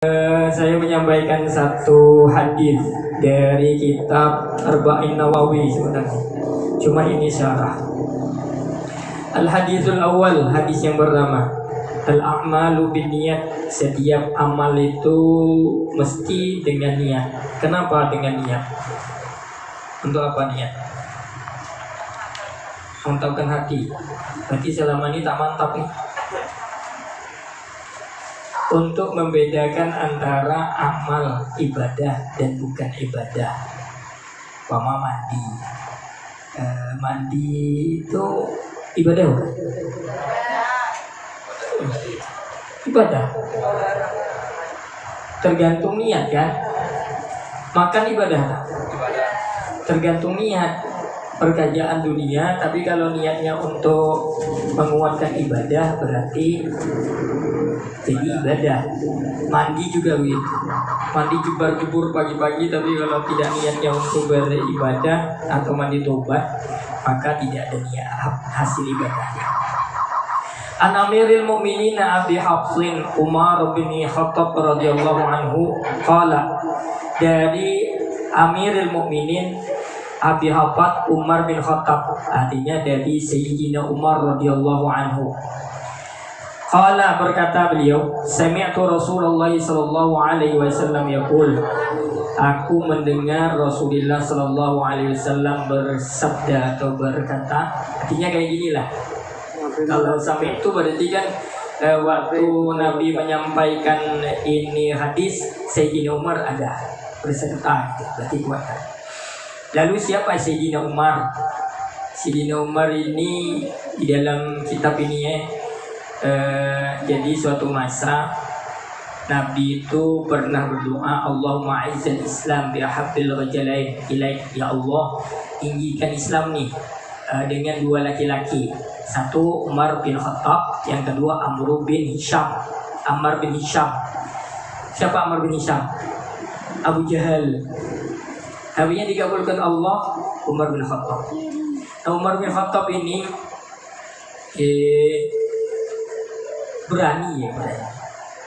Saya menyampaikan satu hadis dari kitab Arba'in Nawawi sebenarnya. Cuma ini syarah. Al-hadisul awal, hadis yang pertama. Al-a'malu binniyat, setiap amal itu mesti dengan niat. Kenapa dengan niat? Untuk apa niat? Mantapkan hati. Berarti selama ini tak mantap nih. Untuk membedakan antara amal ibadah dan bukan ibadah. Pama mandi, mandi itu ibadah bukan? Ibadah. Tergantung niat kan. Makan ibadah. Tergantung niat. Pekerjaan dunia, tapi kalau niatnya untuk menguatkan ibadah berarti jadi ibadah. Mandi juga begitu. Mandi jebar-jebur pagi-pagi, tapi kalau tidak niatnya untuk beribadah atau mandi tobat, maka tidak ada niat hasil ibadahnya. An Amiril Mu'minin Abi Hafsin Umar bin Khattab radhiyallahu anhu qala, dari Amiril Mu'minin Abi Hafat Umar bin Khattab, artinya dari Sayyidina Umar radhiyallahu anhu. Qala, berkata beliau, sami'tu Rasulullah sallallahu alaihi wasallam yaqul, aku mendengar Rasulullah sallallahu alaihi wasallam bersabda atau berkata, artinya kayak ginilah. Kalau sampai itu berarti kan waktu Nabi menyampaikan ini hadis, Sayyidina Umar ada berserta, berarti kuat. Lalu siapa Sayyidina Umar? Sayyidina Umar ini di dalam kitab ini jadi suatu masa Nabi itu pernah berdoa, Allahumma a'izzal Islam bi ahabbil rajalain ilaik, ya Allah tinggikan Islam nih dengan dua laki-laki, satu Umar bin Khattab, yang kedua Amr bin Hisham. Ammar bin Hisham. Siapa Ammar bin Hisham? Abu Jahal. Nabinya dikabulkan Allah, Umar bin Khattab. Nah, Umar bin Khattab ini berani ya, berani.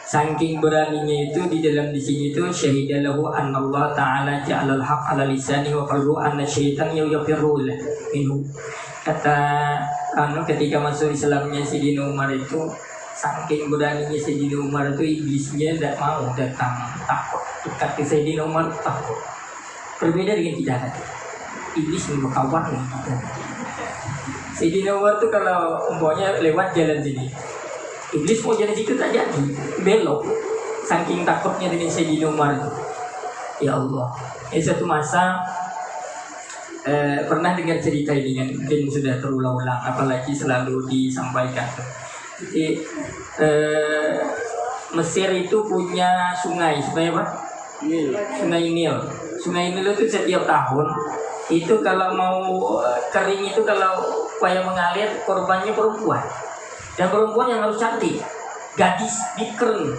Saking beraninya itu di sini itu syahidalahu annallahu ta'ala ja'alal haq 'ala lisani wa qalbu anna syaitan yafirru minhu. Kata ketika masuk Islamnya Sayyidina Umar itu, saking beraninya Sayyidina Umar itu iblisnya tidak mau datang, takut dekat ke Sayyidina Umar, takut. Berbeda dengan kita kan, iblis berkawan dengan kita. Sayyidina Umar tuh kalau umpamanya lewat jalan sini, iblis mau jalan situ tak jadi, belok. Saking takutnya dengan Sayyidina Umar itu. Ya Allah. Satu masa pernah dengar cerita ini kan, mungkin sudah terulang-ulang, apalagi selalu disampaikan. Jadi Mesir itu punya sungai apa? Sungai Nil. Sungai Nil itu setiap tahun itu kalau mau kering itu, kalau upaya mengalir, korbannya perempuan. Dan perempuan yang harus cantik, gadis bikren,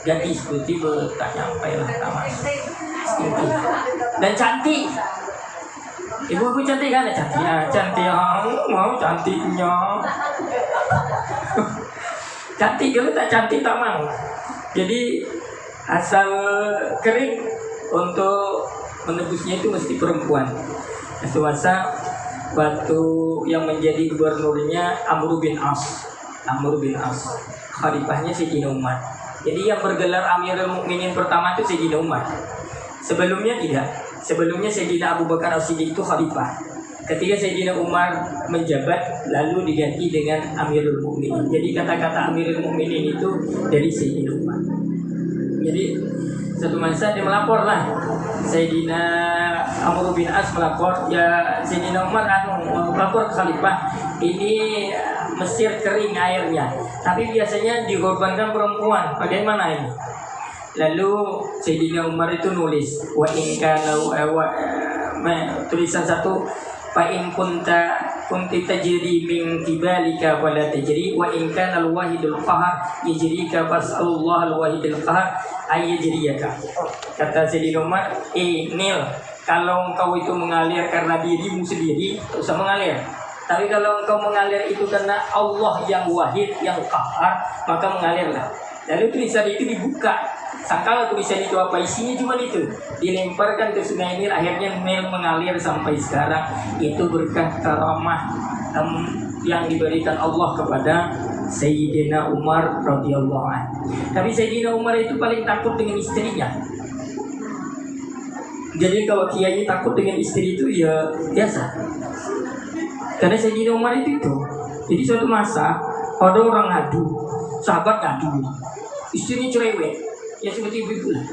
gadis putih tak nyampe lah taman. Dan cantik. Ibu-ibu cantik kan? Cantik, mau cantiknya. Cantik, kalau tak cantik tak mau. Jadi asal kering, untuk menebusnya itu mesti perempuan. Suasa waktu yang menjadi gubernurnya Amr bin As, khalifahnya Sayyidina Umar. Jadi yang bergelar Amirul Mukminin pertama itu Sayyidina Umar. Sebelumnya tidak. Sebelumnya Sayyidina Abu Bakar As-Siddiq itu khalifah. Ketika Sayyidina Umar menjabat, lalu diganti dengan Amirul Mukminin. Jadi kata-kata Amirul Mukminin itu dari Sayyidina Umar. Jadi satu masa dia melapor lah, Sayyidina Amr bin As melapor, ya Sayyidina Umar melapor ke khalifah, ini Mesir kering airnya, tapi biasanya dikorbankan perempuan, bagaimana ini? Lalu Sayyidina Umar itu nulis, wa in kana tulisan satu, fa in kunti tajri min kibalika wala tajri wa in kana al-wahidul qahar yajrika fas'alullah al-wahidul qahar ayyajriyaka. Kata Sayyidina Umar, Nil, kalau engkau itu mengalir karena dirimu sendiri, tak usah mengalir. Tapi kalau engkau mengalir itu karena Allah yang wahid, yang qahar, maka mengalirlah. Lalu tulisan itu dibuka Sangkal tulisan itu apa isinya, cuma itu dilemparkan ke sungai Nil, akhirnya Nil mengalir sampai sekarang. Itu berkah karamah yang diberikan Allah kepada Sayyidina Umar radhiyallahu anhu. Tapi Sayyidina Umar itu paling takut dengan istrinya. Jadi kalau kiai takut dengan istri itu ya biasa. Karena Sayyidina Umar itu. Jadi suatu masa ada orang ngadu, sahabat ngadu, istrinya cerewet, ya seperti ibu lah.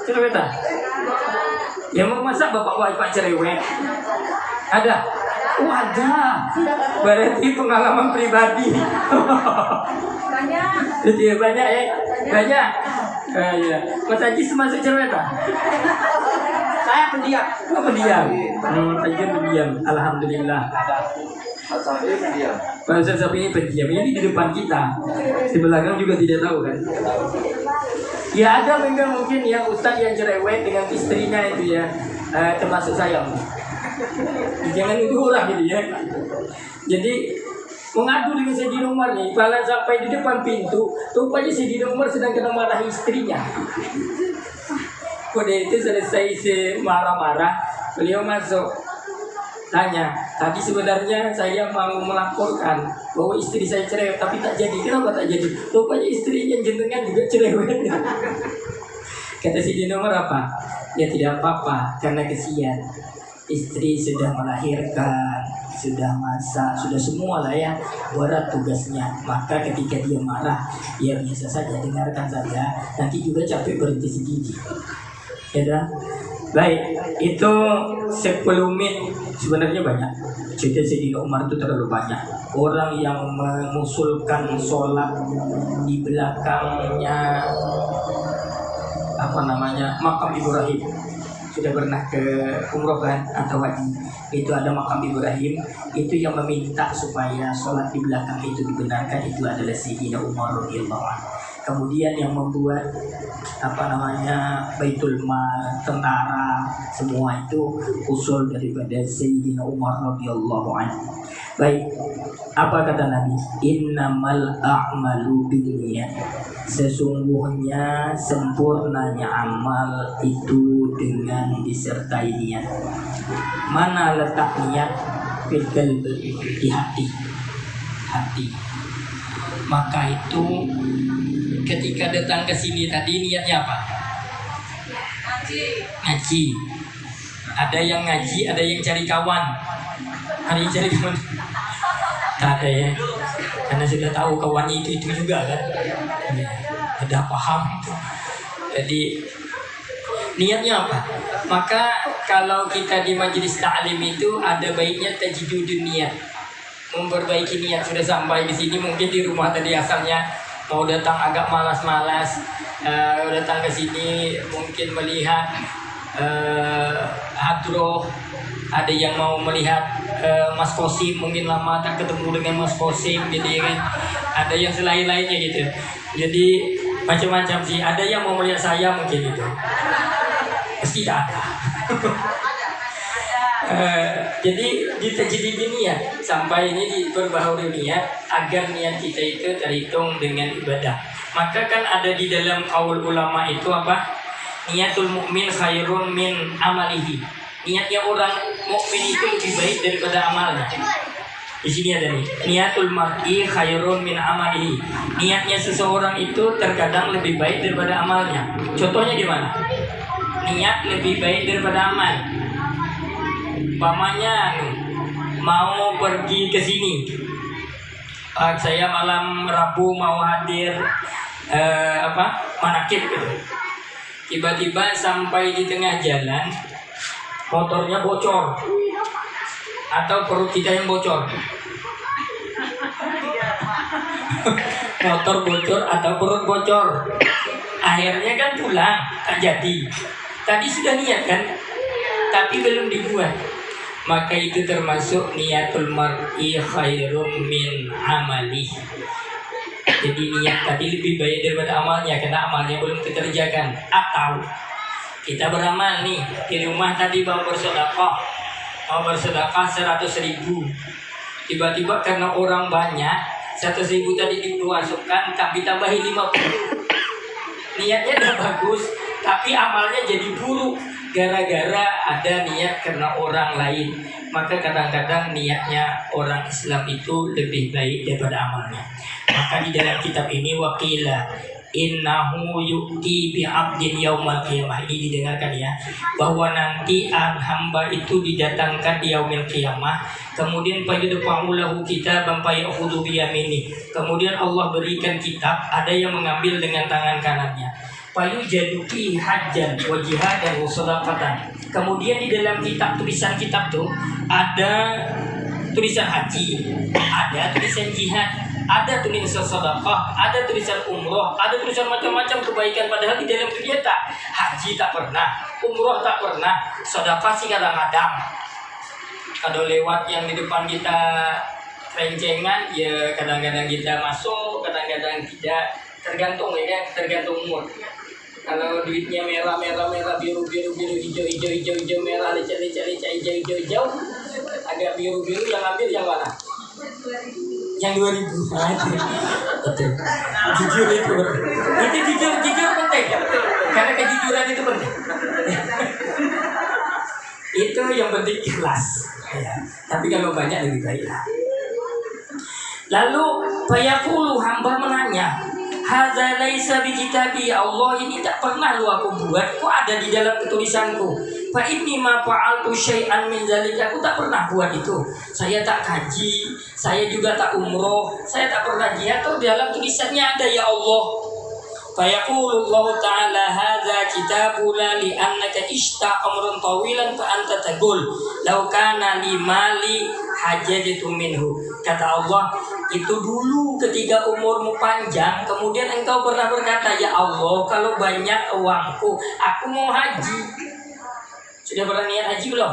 Cerewet tak? Ya mau masak bapak-bapak cerewet? Ada? Oh ada. Berarti pengalaman pribadi. Banyak. Jadi banyak ya? Banyak. Ya. Mas Haji termasuk cerewet tak? Saya pendiam. Oh pendiam. Aja pendiam. Alhamdulillah. Pak Ustaz Sapi ini pendiam. Ini di depan kita. Di belakang juga tidak tahu kan. Ya ada memang mungkin ya Ustaz yang cerewet dengan istrinya itu ya, termasuk saya. Jangan itu orang gitu ya. Jadi mengadu dengan Sayyidina Umar nih, malah sampai di depan pintu, rupanya Sayyidina Umar sedang kena marah istrinya. Pada itu selesai marah-marah, beliau masuk, tanya, tadi sebenarnya saya mau melaporkan bahwa istri saya cerewet, tapi tak jadi. Kenapa tak jadi? Rupanya istrinya jenengan juga cerewet. Kata Sayyidina Umar apa? Ya tidak apa-apa, karena kesian. Istri sudah melahirkan, sudah masak, sudah semua lah ya, berat tugasnya. Maka ketika dia marah, ya biasa saja, dengarkan saja. Nanti juga capek berhenti segigi. Ya dah. Baik, itu 10 menit sebenarnya banyak. Cerita Sayyidina Umar itu terlalu banyak. Orang yang mengusulkan sholat di belakangnya makam Ibrahim. Sudah pernah ke umroh kan atau haji, itu ada makam Ibrahim, itu yang meminta supaya sholat di belakang itu dibenarkan, itu adalah Sayyidina Umar radhiyallahu anhu. Kemudian yang membuat Baitul Mal, tentara, semua itu usul daripada Sayyidina Umar radhiyallahu anhu. Baik, apa kata Nabi? Innamal a'malu binniyat. Sesungguhnya sempurnanya amal itu dengan disertai niat. Mana letak niat? Fil qalbi, di hati. Maka itu ketika datang ke sini tadi niatnya apa? Ngaji. Ada yang ngaji, ada yang cari kawan. Ada yang cari kawan. Tak ada ya. Karena sudah tahu kawannya itu juga kan. Ya, sudah paham. Jadi niatnya apa? Maka kalau kita di majelis ta'lim itu ada baiknya tajdidun niat. Memperbaiki niat. Sudah sampai di sini mungkin di rumah tadi asalnya mau datang agak malas-malas, datang ke sini mungkin melihat hadroh, ada yang mau melihat Mas Kosim, mungkin lama tak ketemu dengan Mas Kosim gitu ya kan. Ada yang selain-lainnya gitu. Jadi macam-macam sih. Ada yang mau melihat saya mungkin itu. Pasti tak ada. Jadi ditajdidin niat sampai ini diperbaharui niat agar niat kita itu terhitung dengan ibadah. Maka kan ada di dalam qaul ulama itu apa? Niatul mukmin khairun min amalihi. Niatnya orang mukmin itu lebih baik daripada amalnya. Di sini ada nih, niatul mar'i khairun min amalihi. Niatnya seseorang itu terkadang lebih baik daripada amalnya. Contohnya gimana? Niat lebih baik daripada amal. Umpamanya mau pergi ke sini, saya malam Rabu mau hadir manakib gitu. Tiba-tiba sampai di tengah jalan motornya bocor atau perut kita yang bocor. Motor bocor atau perut bocor, akhirnya kan pulang tak jadi. Tadi sudah niat kan, tapi belum dibuat. Maka itu termasuk niatul mar'i khairum min amalih. Jadi niat tadi lebih baik daripada amalnya, karena amalnya belum dikerjakan. Atau kita beramal nih di rumah tadi mau bersedekah 100.000. Tiba-tiba karena orang banyak 100.000 tadi dimasukkan, tapi tambahin 50. Niatnya udah bagus, tapi amalnya jadi buruk gara-gara ada niat karena orang lain. Maka kadang-kadang niatnya orang Islam itu lebih baik daripada amalnya. Maka di dalam kitab ini waqila innahu yu'ti bi'abdin yaumal qiyamah, ini didengarkan ya, bahwa nanti hamba itu didatangkan di yaumil qiyamah, kemudian fayudfa'ulahu kitaban fayakhudhu biyamini, kemudian Allah berikan kitab, ada yang mengambil dengan tangan kanannya, fayujadu fi hajjan wa jihadan wa shadaqatan, kemudian di dalam kitab, tulisan kitab tuh ada tulisan haji, ada tulisan jihad, ada tulisan sedekah, ada tulisan umroh, ada tulisan macam-macam kebaikan. Padahal di dalam dunia tak, haji tak pernah, umroh tak pernah, sedekah sih kadang-kadang. Kalau lewat yang di depan kita rencengan, ya kadang-kadang kita masuk, kadang-kadang tidak, tergantung ya kan, tergantung umur. Kalau duitnya merah, biru, hijau, merah, lecet, hijau, agak biru, yang ambil yang mana? Yang 2000. Betul. Jujur itu jujur penting. Karena kejujuran itu penting. Itu yang penting ikhlas. Ya. Tapi kalau banyak lebih baik lah. Lalu fayaqulu, hamba menanya, hadza laisa bi kitabi, ya Allah, ini tak pernah lu aku buat, kok ada di dalam ketulisanku. Fa inni ma fa'altu syai'an min dzalika, aku tak pernah buat itu. Saya tak kaji, saya juga tak umroh, saya tak pernah jihad, tuh dalam tulisannya ada ya Allah. Fa yaqulu Allah ta'ala hadza kitabuna li annaka ishta amrun tawilan fa anta taqul law kana li mali hajjatu minhu. Kata Allah, itu dulu ketika umurmu panjang, kemudian engkau pernah berkata, ya Allah, kalau banyak uangku, aku mau haji. Sudah pernah niat haji belum?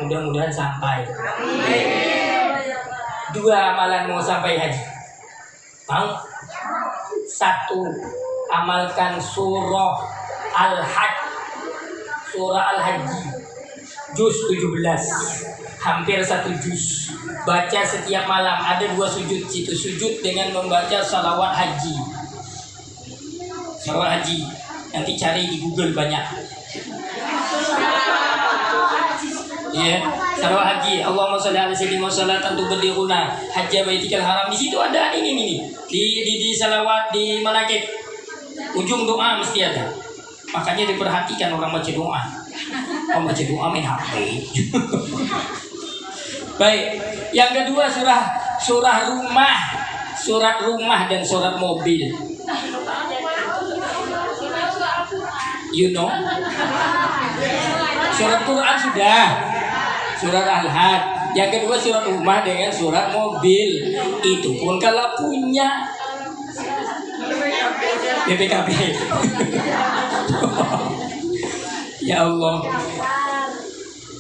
Mudah-mudahan sampai. 2 amalan mau sampai haji. Mau? 1, amalkan surah Al-Hajj, surah Al-Haji, juz 17, hampir 1 juz. Baca setiap malam, ada 2 sujud situ, sujud dengan membaca salawat haji. Salawat haji, nanti cari di Google banyak. Ya, salawat haji. Allahumma shalli ala sayyidina salatan tuballighuna hajja baitikal haram. Di situ ada ini. Di salawat di manakib. Ujung doa mesti ada. Makanya diperhatikan orang baca doa. Orang baca doa main HP. Baik, yang kedua surah rumah, surat rumah dan surat mobil. You know? Surat Quran sudah, surat Al-Had. Yang kedua surat rumah dengan surat mobil. Itu pun kalau punya BPKB. Ya Allah.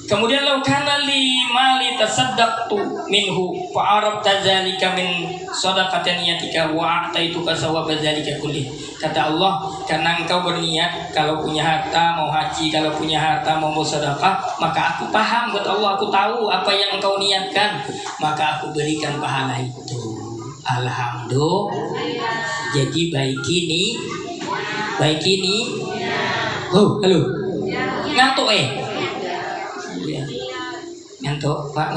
Kemudian laukana li mali tasaddaqtu minhu fa arabta dzalika min shadaqatan niyatika wa a'taituka sawaba dzalika kulli. Kata Allah, karena engkau berniat kalau punya harta mau haji, kalau punya harta mau sedekah, maka aku paham buat Allah, aku tahu apa yang engkau niatkan, maka aku berikan pahala itu. Alhamdulillah. Jadi baik ini. Oh, halo. Ngantuk Iya. Ngantuk Pak.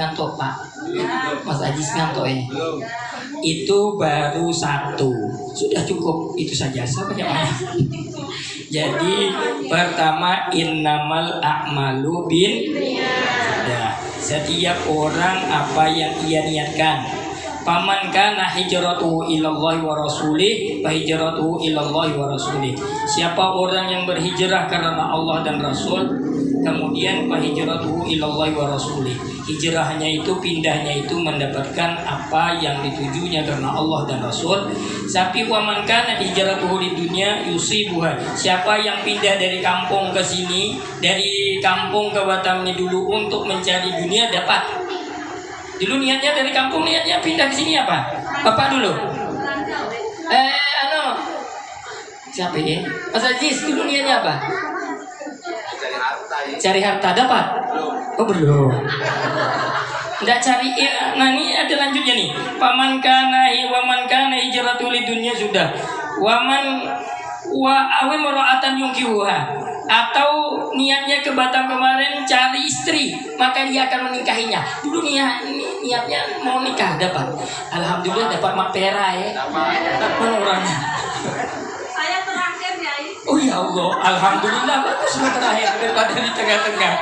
Mas Ajis ngantuk Itu baru 1. Sudah cukup itu saja. Siapa yang mana? Jadi pertama innamal a'malu bin. Setiap orang apa yang ia niatkan. Paman kana hijratuhu ilallahi wa rasulih wa hijratuhu ilallahi wa rasulih. Siapa orang yang berhijrah karena Allah dan Rasul, kemudian wa hijratuhu ilallahi wa rasulih. Hijrahnya itu, pindahnya itu mendapatkan apa yang ditujunya karena Allah dan Rasul. Tapi wa man kana hijratuhu lidunya yusibuha. Siapa yang pindah dari kampung ke sini, dari kampung ke Batamnya dulu untuk mencari dunia, dapat. Dulu niatnya dari kampung, niatnya pindah ke sini apa? Bapak dulu. Siapa ya? Mas Aziz dulu niatnya apa? Cari harta ya. Cari harta, dapat? Oh belum. Nggak cari nah ini ada lanjutnya nih. Waman kana hijratul dunya sudah. Waman wa awe muraatan yungkihuha, atau niatnya ke Batam kemarin cari istri, maka dia akan menikahinya. Dulu niatnya mau nikah, dapat. Alhamdulillah dapat mapera ya. Mana orangnya? Saya terakhir ya. Oh ya Allah, alhamdulillah bagus terakhir daripada di tengah-tengah.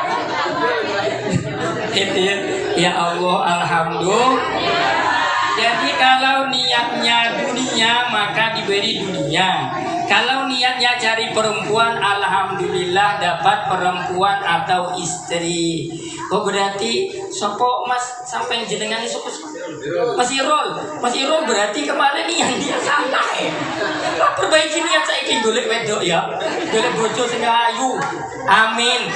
Itu ya Allah, alhamdulillah. Jadi kalau niatnya dunia maka diberi dunia. Kalau niatnya cari perempuan, alhamdulillah dapat perempuan atau istri. Oh berarti sopo mas sampai jenengan ini sopo masih roll berarti kemarin nih yang dia salah ya. Perbaiki niat saya ingin golek wedok ya, golek bojo sing ayu. Amin.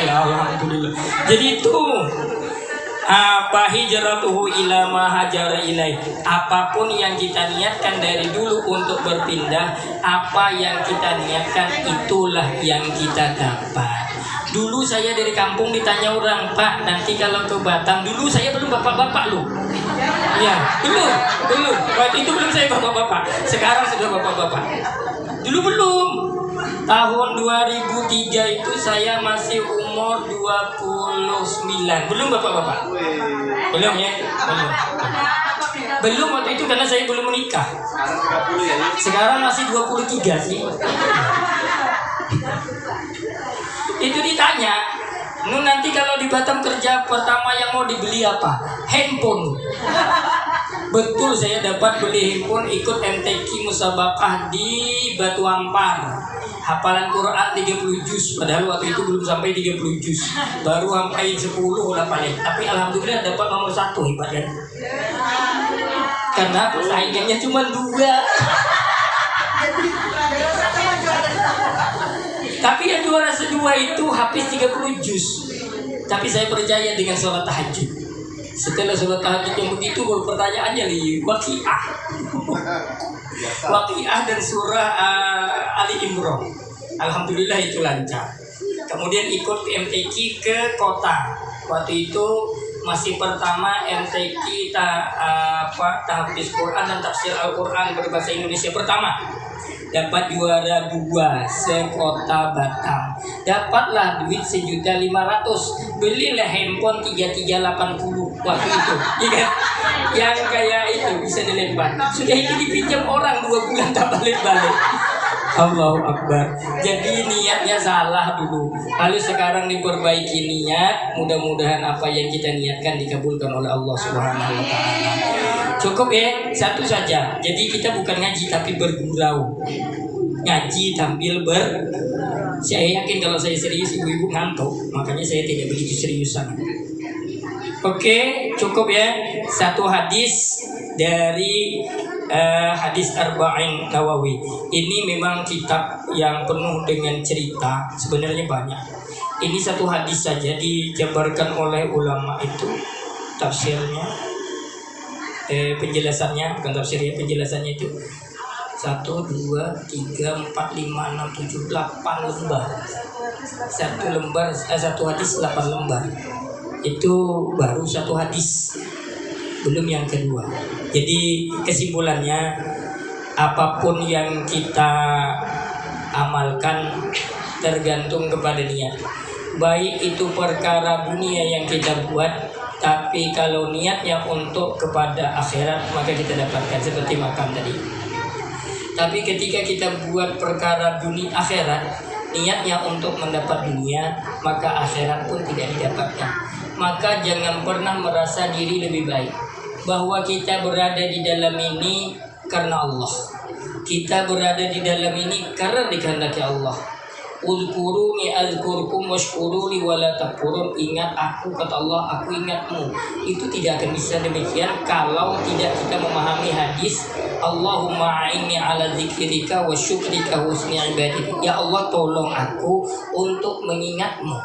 Ya alhamdulillah. Jadi itu apa hijratuhu ila ma hajara ilaih. Apapun yang kita niatkan dari dulu untuk berpindah, apa yang kita niatkan itulah yang kita dapat. Dulu saya dari kampung ditanya orang, Pak nanti kalau ke Batam, dulu saya belum bapak-bapak loh. Ya belum. Waktu itu belum saya bapak-bapak. Sekarang sudah bapak-bapak. Dulu belum. Tahun 2003 itu saya masih umur 29. Belum bapak-bapak? Belum ya? Belum waktu itu karena saya belum menikah. Sekarang masih 23 sih. Itu ditanya, nanti kalau di Batam kerja pertama yang mau dibeli apa? Handphone. Betul, saya dapat beli handphone ikut MTQ musabakah di Batu Ampar. Hafalan Quran 30 juz, padahal waktu itu belum sampai 30 juz. Baru sampai 10 lah paling. Tapi alhamdulillah dapat nomor 1, hebat kan? Karena persaingannya cuma 2. Tapi yang juara kedua itu habis 30 juz. Tapi saya percaya dengan sholat tahajud. Setelah sholat tahajud yang begitu baru pertanyaannya Waqiah. Waqiah dan surah Ali Imran. Alhamdulillah itu lancar. Kemudian ikut MTQ ke kota. Waktu itu masih pertama MTQ tahfiz Quran dan tafsir Al-Quran berbahasa Indonesia pertama. Dapat juara 2 sekota Batam. Dapatlah duit 1.500.000. Belilah handphone 3380 waktu itu. Iya. Yang kayak itu bisa dilempar. Sudah itu dipinjam orang 2 bulan tak balik-balik. Allahu Akbar. Jadi niatnya salah dulu. Lalu sekarang diperbaiki niat. Mudah-mudahan apa yang kita niatkan dikabulkan oleh Allah Subhanahu wa taala. Cukup ya, satu saja. Jadi kita bukan ngaji tapi bergurau. Ngaji sambil saya yakin kalau saya serius ibu-ibu ngantuk. Makanya saya tidak begitu seriusan. Oke, cukup ya. Satu hadis dari hadis Arba'in Nawawi. Ini memang kitab yang penuh dengan cerita. Sebenarnya banyak. Ini satu hadis saja dijabarkan oleh ulama itu tafsirnya. Penjelasannya, bukan tafsirnya, penjelasannya itu 1, 2, 3, 4, 5, 6, 7, 8 lembar. Satu hadis 8 lembar. Itu baru satu hadis, belum yang kedua. Jadi kesimpulannya, apapun yang kita amalkan tergantung kepada niat. Baik itu perkara dunia yang kita buat, tapi kalau niatnya untuk kepada akhirat maka kita dapatkan seperti makan tadi. Tapi ketika kita buat perkara dunia akhirat, niatnya untuk mendapat dunia, maka akhirat pun tidak didapatkan. Maka jangan pernah merasa diri lebih baik, bahwa kita berada di dalam ini karena Allah. Kita berada di dalam ini karena dikehendaki Allah. Uzkuruni azkurkum washkuruli wala takfurun. Ingat aku, kata Allah, aku ingatmu. Itu tidak akan bisa demikian kalau tidak kita memahami hadis Allahumma a'inni ala dzikrika wa syukrika wa husni ibadatik. Ya Allah, tolong aku untuk mengingatmu.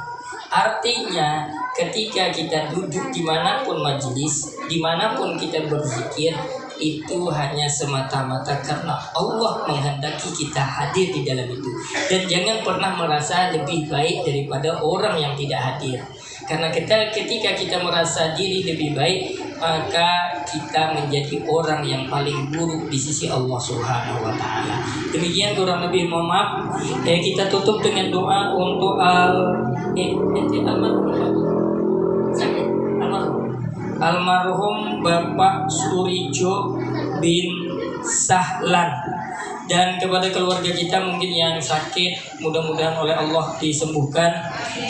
Artinya ketika kita duduk dimanapun majelis, dimanapun kita berzikir, itu hanya semata-mata karena Allah menghendaki kita hadir di dalam itu. Dan jangan pernah merasa lebih baik daripada orang yang tidak hadir. Karena ketika kita merasa diri lebih baik, maka kita menjadi orang yang paling buruk di sisi Allah Subhanahu wa taala. Demikian kurang lebih, mohon maaf. Kita tutup dengan doa untuk almarhum Bapak Surijo bin Sahlan, dan kepada keluarga kita mungkin yang sakit, mudah-mudahan oleh Allah disembuhkan.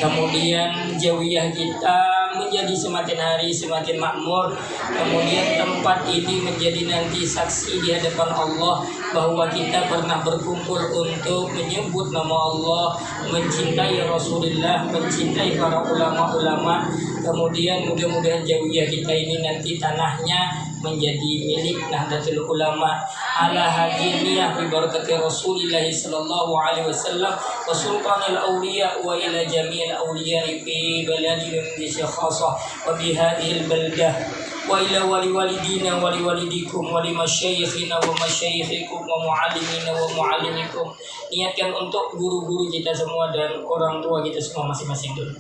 Kemudian jawiyah kita menjadi semakin hari semakin makmur. Kemudian tempat ini menjadi nanti saksi di hadapan Allah bahwa kita pernah berkumpul untuk menyebut nama Allah, mencintai Rasulullah, mencintai para ulama-ulama. Kemudian mudah-mudahan jawiyah kita ini nanti tanahnya menjadi milik Nahdlatul Ulama ala hadiniyah bi barakati Rasulillah sallallahu alaihi wasallam wa sultanil awliya wa ila jami'il awliya fi baladil Indonesia khassah wa bi hadhil baldah wa ila walidina wa walidikum wa limasyayikhina wa masyayikhikum wa muallimina wa muallimikum. Niatkan untuk guru-guru kita semua dan orang tua kita semua masing-masing dulu.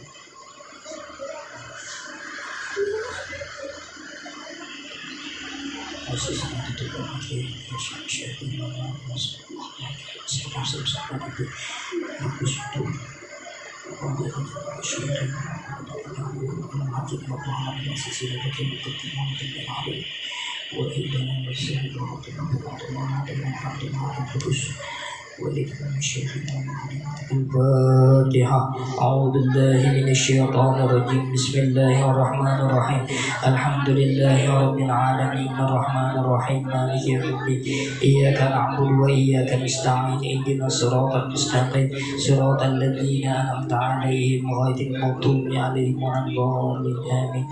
الفاتحة. أعوذ بالله من الشيطان الرجيم. بسم الله الرحمن الرحيم. الحمد لله رب العالمين الرحمن الرحيم مالك يوم الدين. إياك نعبد وإياك نستعين. اهدنا الصراط المستقيم صراط الذين أنعمت عليهم غير المغضوب عليهم ولا الضالين. آمين.